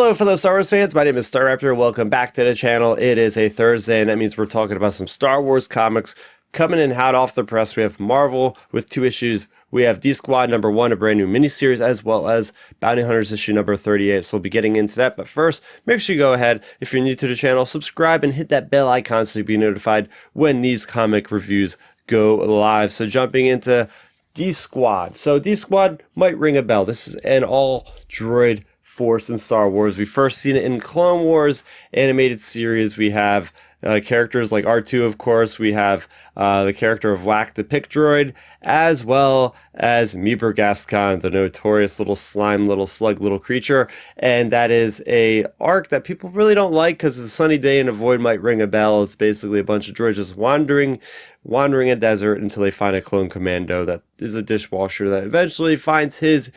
Hello, fellow Star Wars fans. My name is Starrapter. Welcome back to the channel. It is a Thursday, and that means we're talking about some Star Wars comics coming in hot off the press. We have Marvel with 2 issues. We have D-Squad #1, a brand new miniseries, as well as Bounty Hunters issue number 38. So we'll be getting into that. But first, make sure you go ahead, if you're new to the channel, subscribe and hit that bell icon so you'll be notified when these comic reviews go live. So jumping into D-Squad. So D-Squad might ring a bell. This is an all-droid force in Star Wars. We first seen it in Clone Wars animated series. We have characters like R2, of course. We have the character of Whack the Pick Droid, as well as Meeber Gascon, the notorious little slime, little slug, little creature. And that is a arc that people really don't like because it's a sunny day and a void might ring a bell. It's basically a bunch of droids just wandering a desert until they find a clone commando that is a dishwasher that eventually finds his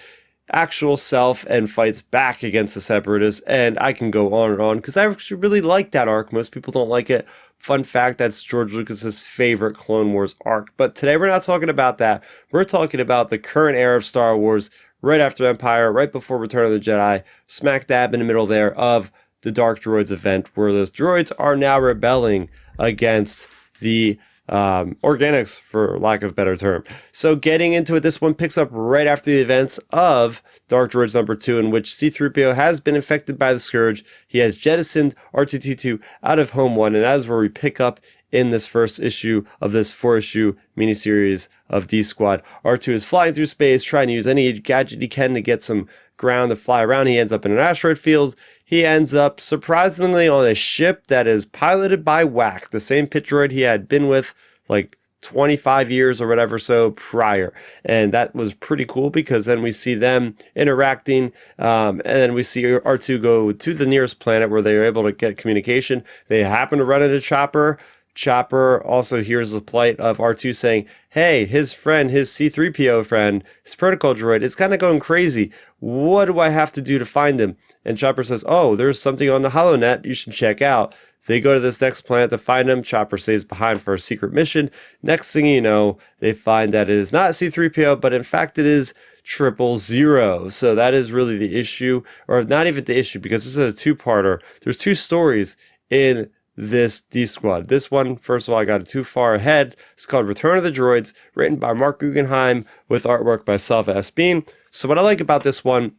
actual self and fights back against the separatists. And I can go on and on because I actually really like that arc. Most people don't like it. Fun fact, that's George Lucas's favorite Clone Wars arc. But today we're not talking about that. We're talking about the current era of Star Wars, right after Empire, right before Return of the Jedi, smack dab in the middle there of the Dark Droids event, where those droids are now rebelling against the organics, for lack of a better term. So getting into it, this one picks up right after the events of Dark Droids #2, in which C-3PO has been infected by the Scourge. He has jettisoned R2-D2 out of Home 1, and that is where we pick up in this first issue of this 4-issue miniseries of D-Squad. R2 is flying through space, trying to use any gadget he can to get some ground to fly around. He ends up in an asteroid field. He ends up surprisingly on a ship that is piloted by Whack, the same pit droid he had been with like 25 years or whatever so prior. And that was pretty cool because then we see them interacting, and then we see R2 go to the nearest planet where they are able to get communication. They happen to run into Chopper. Chopper also hears the plight of R2 saying, hey, his friend, his C-3PO friend, his protocol droid is kind of going crazy. What do I have to do to find him? And Chopper says, oh, there's something on the HoloNet you should check out. They go to this next planet to find him. Chopper stays behind for a secret mission. Next thing you know, they find that it is not C-3PO, but in fact it is 000. So that is really the issue, or not even the issue, because this is a two-parter. There's 2 stories in this D-Squad. This one, first of all, I got it too far ahead. It's called Return of the Droids, written by Mark Guggenheim with artwork by Salva S. Bean. So what I like about this one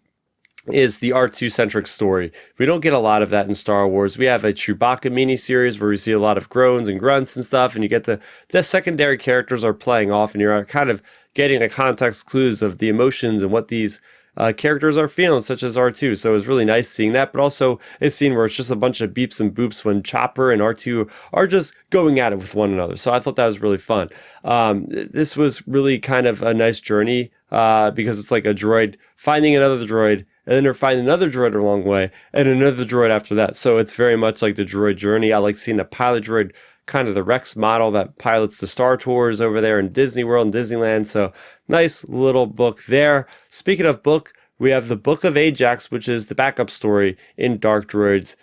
is the R2-centric story. We don't get a lot of that in Star Wars. We have a Chewbacca miniseries where we see a lot of groans and grunts and stuff, and you get the secondary characters are playing off, and you're kind of getting the context clues of the emotions and what these characters are feeling, such as R2. So it was really nice seeing that, but also a scene where it's just a bunch of beeps and boops when Chopper and R2 are just going at it with one another. So I thought that was really fun. This was really kind of a nice journey because it's like a droid finding another droid, and then they're finding another droid along the way, and another droid after that. So it's very much like the droid journey. I like seeing the pilot droid, kind of the Rex model that pilots the Star Tours over there in Disney World and Disneyland. So nice little book there. Speaking of book, we have the Book of Ajax, which is the backup story in Dark Droids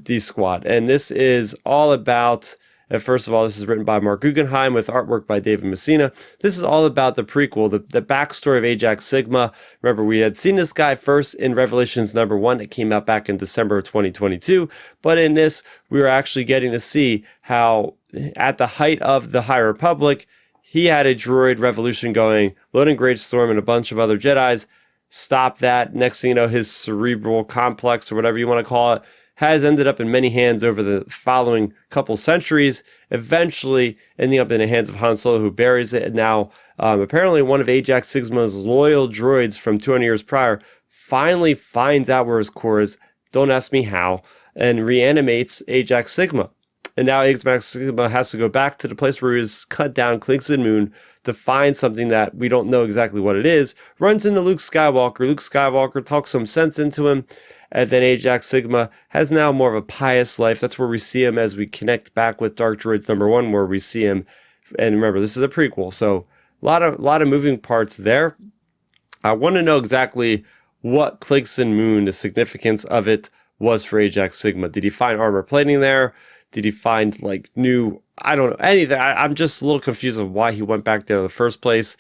D-Squad. And this is all about, first of all, this is written by Mark Guggenheim with artwork by David Messina. This is all about the prequel, the backstory of Ajax Sigma. Remember, we had seen this guy first in Revelations #1. It came out back in December of 2022. But in this, we were actually getting to see how, at the height of the High Republic, he had a droid revolution going, loading Greatstorm and a bunch of other Jedis. Stop that. Next thing you know, his cerebral complex, or whatever you want to call it, has ended up in many hands over the following couple centuries, eventually ending up in the hands of Han Solo, who buries it. And now, apparently one of Ajax Sigma's loyal droids from 200 years prior finally finds out where his core is, don't ask me how, and reanimates Ajax Sigma. And now Ajax Sigma has to go back to the place where he was cut down, Kligson Moon, to find something that we don't know exactly what it is. Runs into Luke Skywalker. Luke Skywalker talks some sense into him. And then Ajax Sigma has now more of a pious life. That's where we see him as we connect back with Dark Droids #1, where we see him. And remember, this is a prequel, so a lot of moving parts there. I want to know exactly what Kligson Moon, the significance of it, was for Ajax Sigma. Did he find armor plating there? Did he find like new, I don't know, anything? I'm just a little confused of why he went back there in the first place.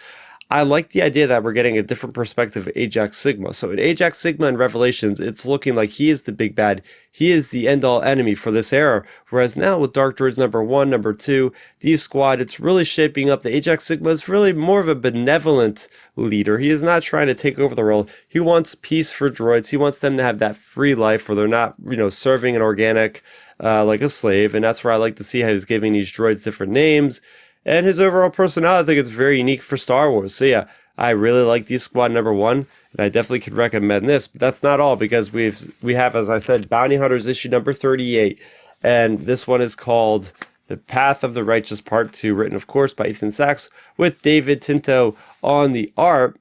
I like the idea that we're getting a different perspective of Ajax Sigma. So in Ajax Sigma and Revelations, it's looking like he is the big bad. He is the end-all enemy for this era. Whereas now with Dark Droids number 1, number 2, D-Squad, it's really shaping up. The Ajax Sigma is really more of a benevolent leader. He is not trying to take over the world. He wants peace for droids. He wants them to have that free life where they're not, serving an organic like a slave. And that's where I like to see how he's giving these droids different names. And his overall personality, I think it's very unique for Star Wars. So yeah, I really like D-Squad number 1, and I definitely could recommend this. But that's not all, because we have, as I said, Bounty Hunters issue number 38. And this one is called The Path of the Righteous Part 2, written, of course, by Ethan Sachs, with David Tinto on the art.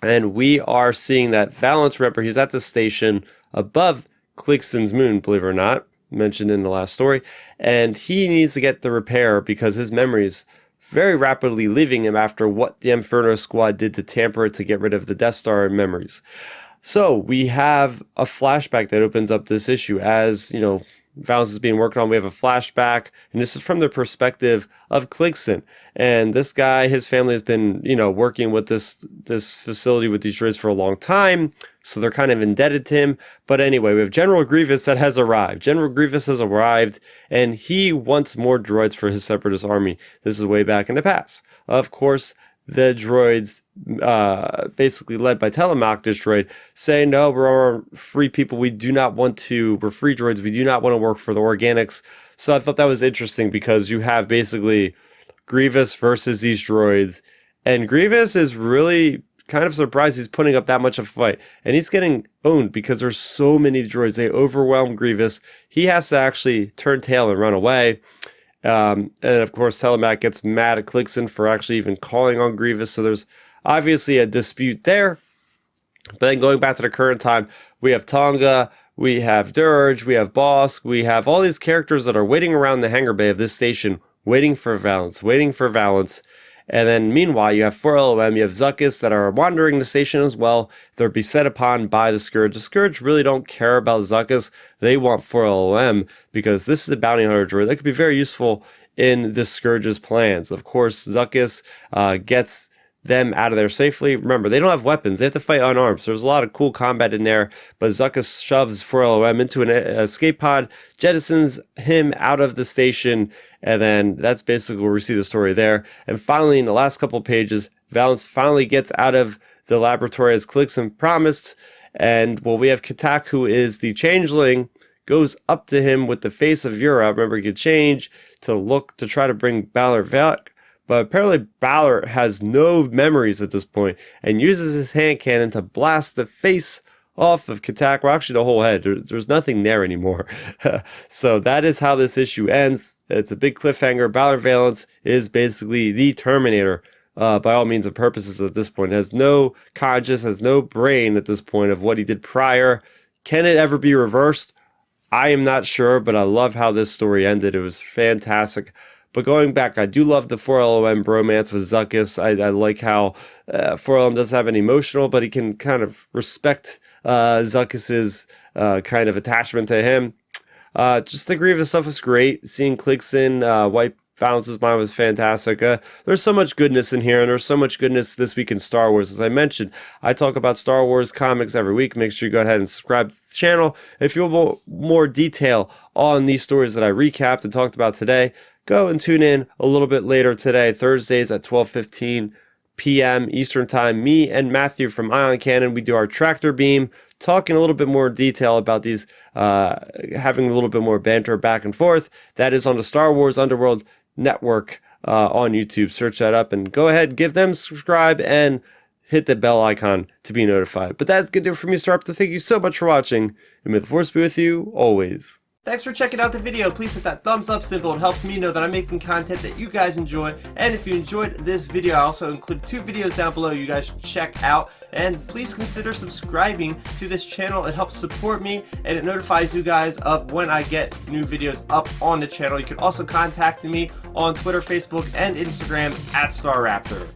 And we are seeing that Valance, remember, he's at the station above Kligson's moon, believe it or not, mentioned in the last story, and he needs to get the repair because his memories very rapidly leaving him after what the Inferno Squad did to tamper it to get rid of the Death Star and memories. So we have a flashback that opens up this issue. As Valance is being worked on, we have a flashback, and this is from the perspective of Kligson. And this guy, his family has been, working with this facility with these droids for a long time, so they're kind of indebted to him. But anyway, we have General Grievous that has arrived. General Grievous has arrived, and he wants more droids for his Separatist army. This is way back in the past. Of course, the droids, basically led by Telemac, this droid, say, no, we're free people. We're free droids. We do not want to work for the organics. So I thought that was interesting because you have basically Grievous versus these droids. And Grievous is really kind of surprised he's putting up that much of a fight. And he's getting owned because there's so many droids. They overwhelm Grievous. He has to actually turn tail and run away. And of course, Telemac gets mad at Kligson for actually even calling on Grievous. So there's obviously a dispute there. But then going back to the current time, we have Tonga, we have Dirge, we have Bosk, we have all these characters that are waiting around the hangar bay of this station, waiting for Valance. And then meanwhile, you have 4LOM, you have Zuckuss that are wandering the station as well. They're beset upon by the Scourge. The Scourge really don't care about Zuckuss. They want 4LOM because this is a bounty hunter droid that could be very useful in the Scourge's plans. Of course, Zuckuss gets them out of there safely. Remember, they don't have weapons. They have to fight unarmed. So there's a lot of cool combat in there. But Zuckuss shoves 4LOM into an escape pod, jettisons him out of the station, and then that's basically where we see the story there. And finally, in the last couple of pages, Valance finally gets out of the laboratory as Kligson promised. And we have Katak, who is the changeling, goes up to him with the face of Yura. Remember, he could change to try to bring Beilert back. But apparently Beilert has no memories at this point and uses his hand cannon to blast the face off of Katak. Well, actually the whole head. There's nothing there anymore. So that is how this issue ends. It's a big cliffhanger. Beilert Valance is basically the Terminator by all means and purposes at this point. Has no conscience, has no brain at this point of what he did prior. Can it ever be reversed? I am not sure, but I love how this story ended. It was fantastic. But going back, I do love the 4LOM bromance with Zuckuss. I like how 4LOM doesn't have any emotional, but he can kind of respect Zuckuss's kind of attachment to him. Just the Grievous stuff was great. Seeing Kligson wipe Valance's mind was fantastic. There's so much goodness in here, and there's so much goodness this week in Star Wars. As I mentioned, I talk about Star Wars comics every week. Make sure you go ahead and subscribe to the channel. If you want more detail on these stories that I recapped and talked about today, go and tune in a little bit later today, Thursdays at 12:15 p.m. Eastern Time. Me and Matthew from Ion Cannon, we do our tractor beam, talking a little bit more detail about these, having a little bit more banter back and forth. That is on the Star Wars Underworld Network on YouTube. Search that up and go ahead, give them subscribe and hit the bell icon to be notified. But that's good to do for me, Starrapter. Thank you so much for watching, and may the Force be with you always. Thanks for checking out the video. Please hit that thumbs up symbol. It helps me know that I'm making content that you guys enjoy. And if you enjoyed this video, I also include 2 videos down below you guys should check out. And please consider subscribing to this channel. It helps support me and it notifies you guys of when I get new videos up on the channel. You can also contact me on Twitter, Facebook, and Instagram at Starrapter.